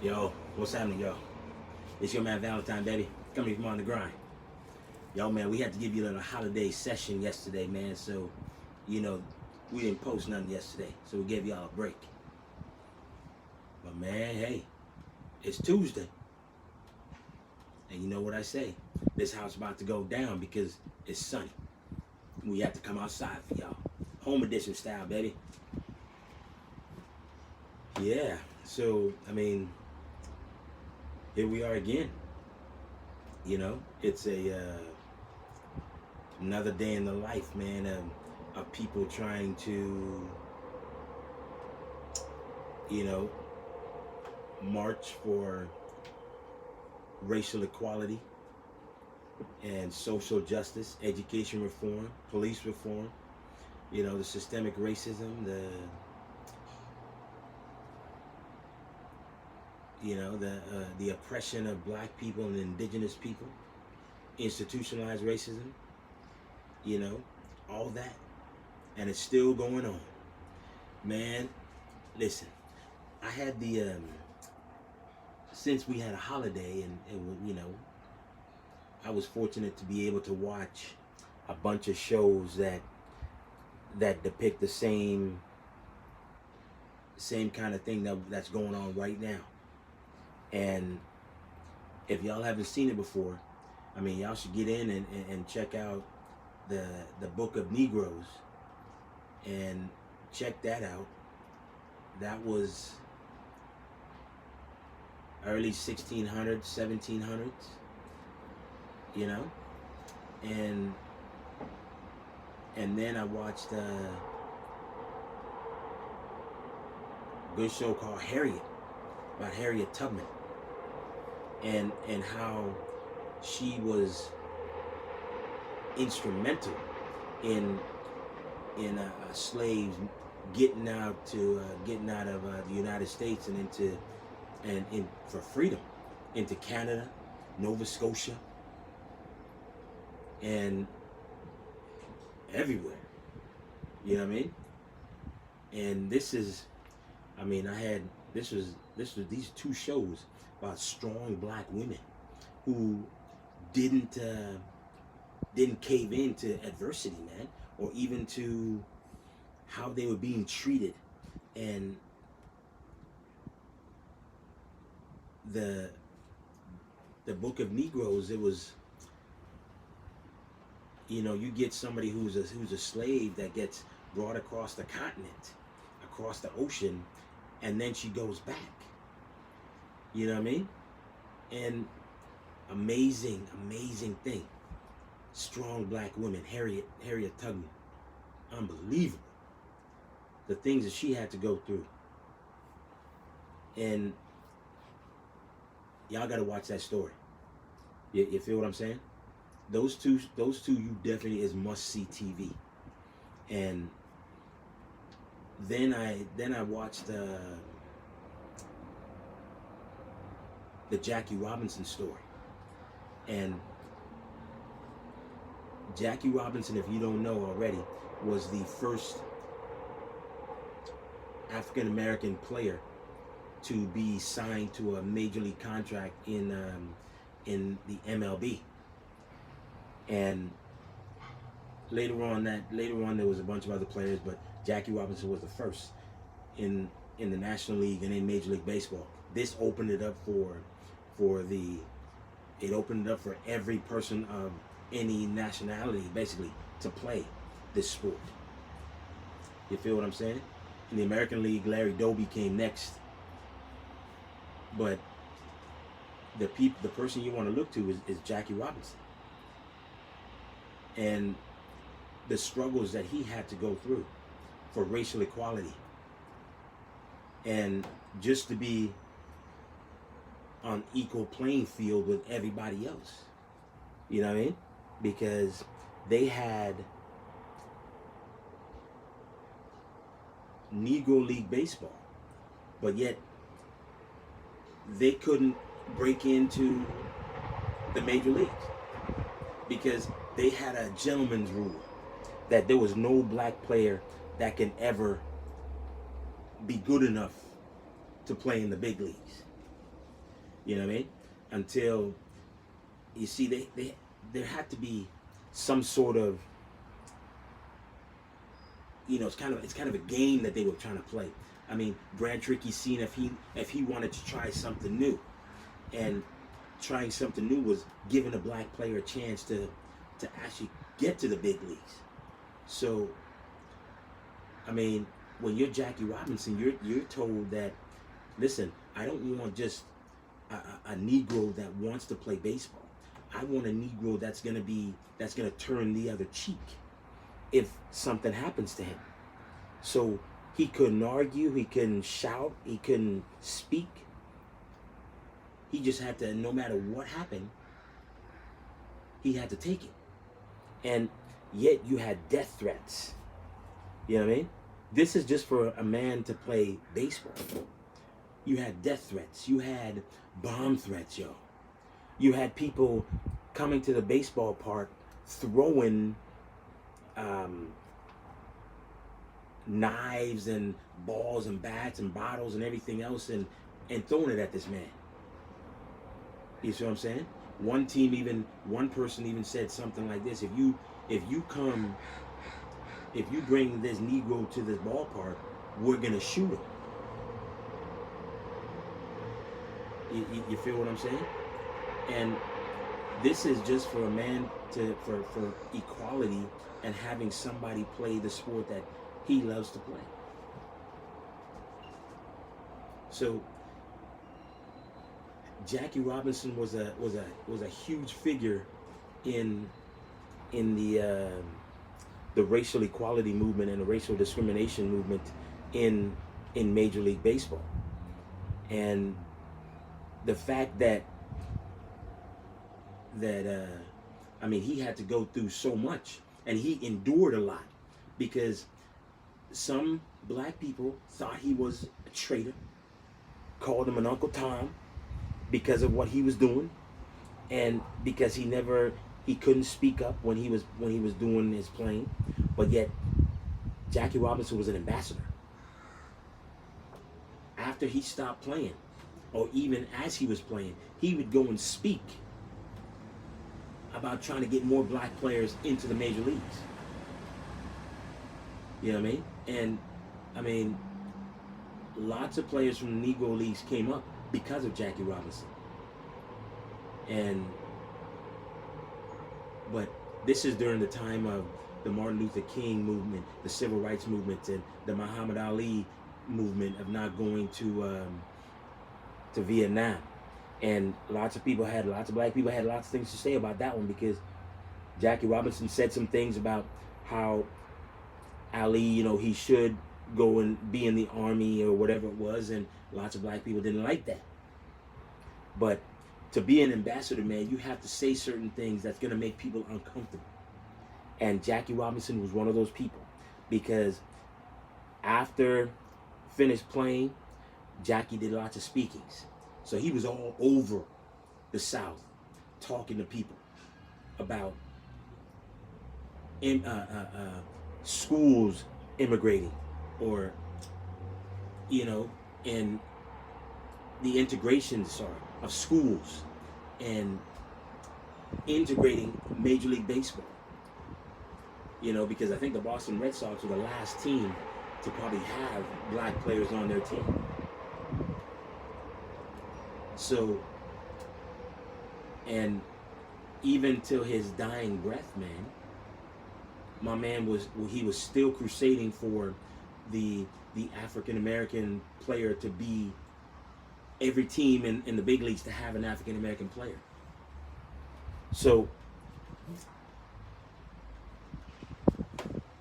Yo, what's happening, yo? It's your man Valentine, baby. Coming from on the grind. Yo, man, we had to give you a little holiday session yesterday, man. So, you know, we didn't post nothing yesterday. So we gave y'all a break. But, man, hey, it's Tuesday. And you know what I say? This house about to go down because it's sunny. We have to come outside for y'all. Home edition style, baby. Yeah. So, I mean, here we are again. You know, it's another day in the life, man, of people trying to, you know, march for racial equality and social justice, education reform, police reform, you know, the systemic racism, the oppression of black people and indigenous people, institutionalized racism, you know, all that. And it's still going on. Man, listen, I had since we had a holiday and you know, I was fortunate to be able to watch a bunch of shows that depict the same kind of thing that's going on right now. And if y'all haven't seen it before, I mean, y'all should get in and check out the Book of Negroes and check that out. That was early 1600s, 1700s, you know, and then I watched a good show called Harriet, about Harriet Tubman, and how she was instrumental in slaves getting out of the United States and in for freedom into Canada, Nova Scotia, and everywhere. You know what I mean? And this was these two shows about strong black women who didn't cave into adversity, man, or even to how they were being treated. And the Book of Negroes, it was, you know, you get somebody who's a slave that gets brought across the continent, across the ocean, and then she goes back. You know what I mean? And amazing thing. Strong black women, Harriet Tubman. Unbelievable. The things that she had to go through. And y'all gotta watch that story. You feel what I'm saying? Those two you definitely is must see TV. And then I watched the Jackie Robinson story. And Jackie Robinson, if you don't know already, was the first African American player to be signed to a major league contract in the MLB. And later on there was a bunch of other players, but Jackie Robinson was the first in the National League and in Major League Baseball. This opened it up for every person of any nationality, basically, to play this sport. You feel what I'm saying? In the American League, Larry Doby came next. But the person you want to look to is Jackie Robinson. And the struggles that he had to go through for racial equality. And just to be on equal playing field with everybody else. You know what I mean? Because they had Negro League baseball, but yet they couldn't break into the major leagues because they had a gentleman's rule that there was no black player that can ever be good enough to play in the big leagues. You know what I mean? Until you see, there had to be some sort of, it's kind of a game that they were trying to play. I mean, Brad Trickey seen if he wanted to try something new, and trying something new was giving a black player a chance to actually get to the big leagues. So, I mean, when you're Jackie Robinson, you're told that, listen, I don't want just a Negro that wants to play baseball. I want a Negro that's gonna turn the other cheek if something happens to him. So he couldn't argue, he couldn't shout, he couldn't speak. He just had to, no matter what happened, he had to take it. And yet you had death threats. You know what I mean? This is just for a man to play baseball. You had death threats. You had bomb threats, yo. You had people coming to the baseball park throwing knives and balls and bats and bottles and everything else and throwing it at this man. You see what I'm saying? One person even said something like this: if you bring this Negro to this ballpark, we're gonna shoot him. You feel what I'm saying? And this is just for a man for equality and having somebody play the sport that he loves to play. So Jackie Robinson was a huge figure in the racial equality movement and the racial discrimination movement in Major League Baseball. And the fact that I mean, he had to go through so much, and he endured a lot, because some black people thought he was a traitor, called him an Uncle Tom because of what he was doing, and because he couldn't speak up when he was doing his playing. But yet Jackie Robinson was an ambassador. After he stopped playing, or even as he was playing, he would go and speak about trying to get more black players into the major leagues. You know what I mean? And I mean, lots of players from the Negro Leagues came up because of Jackie Robinson. But this is during the time of the Martin Luther King movement, the civil rights movement, and the Muhammad Ali movement of not going to Vietnam. And lots of black people had lots of things to say about that one, because Jackie Robinson said some things about how Ali, he should go and be in the army or whatever it was, and lots of black people didn't like that. But to be an ambassador, man, you have to say certain things that's going to make people uncomfortable. And Jackie Robinson was one of those people, because after finished playing, Jackie did lots of speakings. So he was all over the South talking to people about schools immigrating, or and the integration of schools and integrating Major League Baseball. Because I think the Boston Red Sox were the last team to probably have black players on their team. So, and even till his dying breath, man, my man was still crusading for the African American player to be, every team in the big leagues to have an African American player. So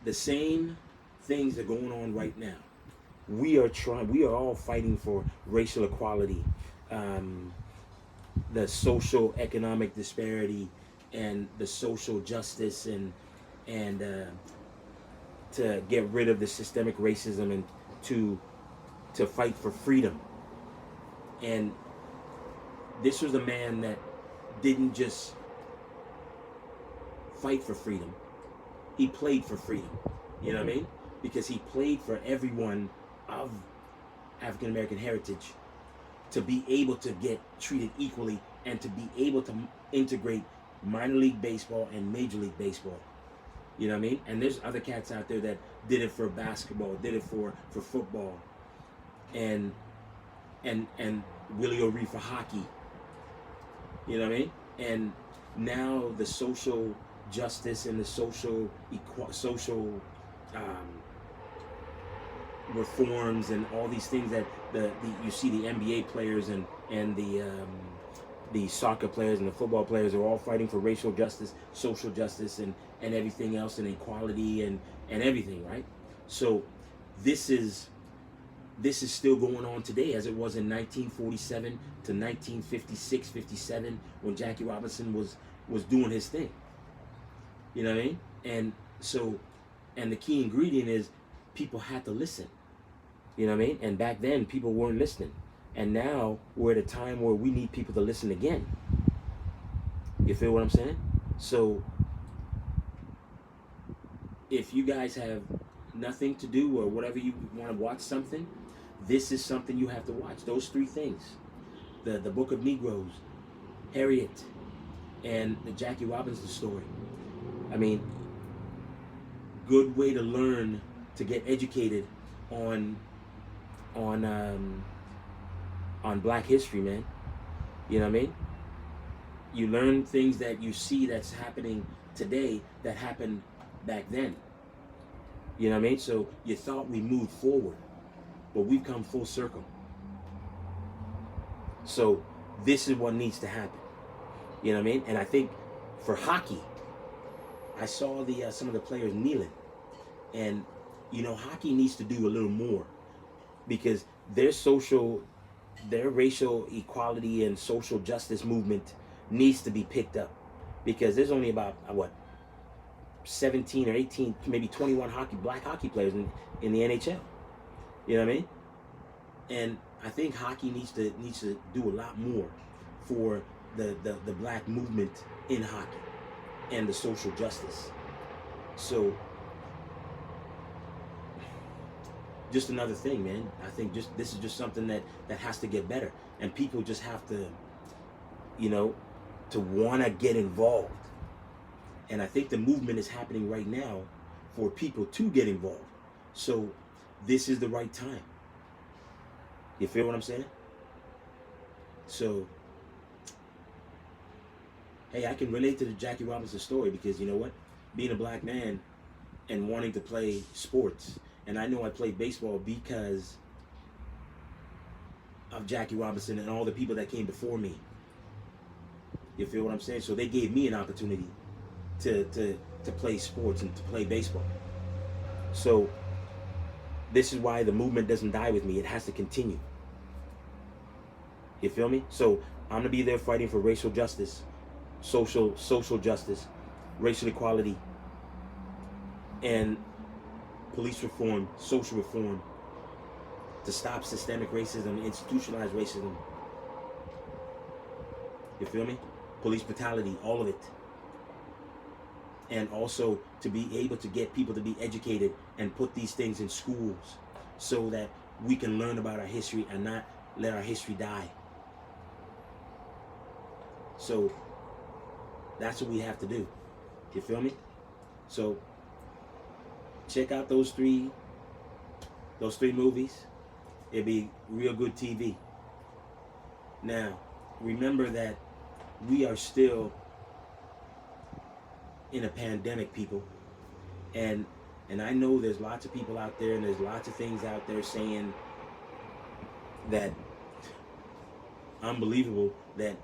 the same things are going on right now. We are all fighting for racial equality, the social economic disparity, and the social justice, and to get rid of the systemic racism, and to fight for freedom. And this was a man that didn't just fight for freedom, he played for freedom. You know what I mean? Because he played for everyone of African American heritage to be able to get treated equally and to be able to integrate minor league baseball and major league baseball. You know what I mean? And there's other cats out there that did it for basketball, did it for football, and Willie O'Ree for hockey. You know what I mean? And now the social justice and the social reforms and all these things that you see the NBA players and the soccer players and the football players are all fighting for racial justice, social justice, and everything else, and equality and everything, right? So this is still going on today, as it was in 1947 to 1956, 57, when Jackie Robinson was doing his thing. You know what I mean? And so, and the key ingredient is people had to listen. You know what I mean? And back then, people weren't listening. And now, we're at a time where we need people to listen again. You feel what I'm saying? So, if you guys have nothing to do or whatever, you want to watch something, this is something you have to watch. Those three things. The Book of Negroes, Harriet, and the Jackie Robinson story. I mean, good way to learn, to get educated on Black history, man. You know what I mean? You learn things that you see that's happening today that happened back then. You know what I mean? So you thought we moved forward, but we've come full circle. So this is what needs to happen. You know what I mean? And I think for hockey, I saw some of the players kneeling, and you know, hockey needs to do a little more, because their racial equality and social justice movement needs to be picked up, because there's only about 17 or 18, maybe 21 black hockey players in the NHL. You know what I mean? And I think hockey needs to do a lot more for the black movement in hockey and the social justice. So just another thing, man. I think this is just something that has to get better, and people just have to, you know, to want to get involved. And I think the movement is happening right now for people to get involved. So this is the right time. You feel what I'm saying? So, hey, I can relate to the Jackie Robinson story, because you know what? Being a black man and wanting to play sports, and I know I played baseball because of Jackie Robinson and all the people that came before me. You feel what I'm saying? So they gave me an opportunity to play sports and to play baseball. So this is why the movement doesn't die with me. It has to continue. You feel me? So I'm gonna be there fighting for racial justice, social justice, racial equality, and police reform, social reform, to stop systemic racism, institutionalized racism. You feel me? Police brutality, all of it. And also to be able to get people to be educated and put these things in schools so that we can learn about our history and not let our history die. So that's what we have to do. You feel me? So check out those three movies. It'll be real good TV. Now, remember that we are still in a pandemic, people. And I know there's lots of people out there, and there's lots of things out there saying that unbelievable that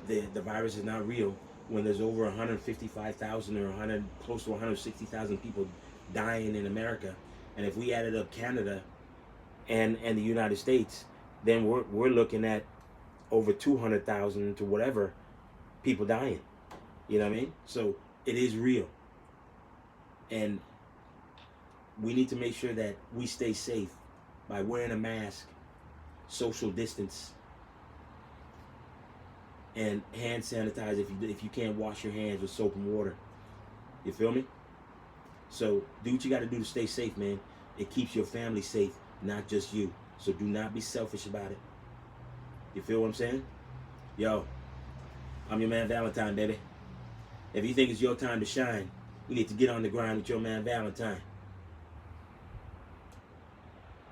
the virus is not real, when there's over 155,000 or close to 160,000 people dying in America. And if we added up Canada and the United States, then we're looking at over 200,000 to whatever people dying. You know what I mean? So it is real. And we need to make sure that we stay safe by wearing a mask, social distance, and hand sanitize if you can't wash your hands with soap and water. You feel me? So do what you got to do to stay safe, man. It keeps your family safe, not just you. So do not be selfish about it. You feel what I'm saying? Yo, I'm your man Valentine, baby. If you think it's your time to shine, you need to get on the grind with your man Valentine.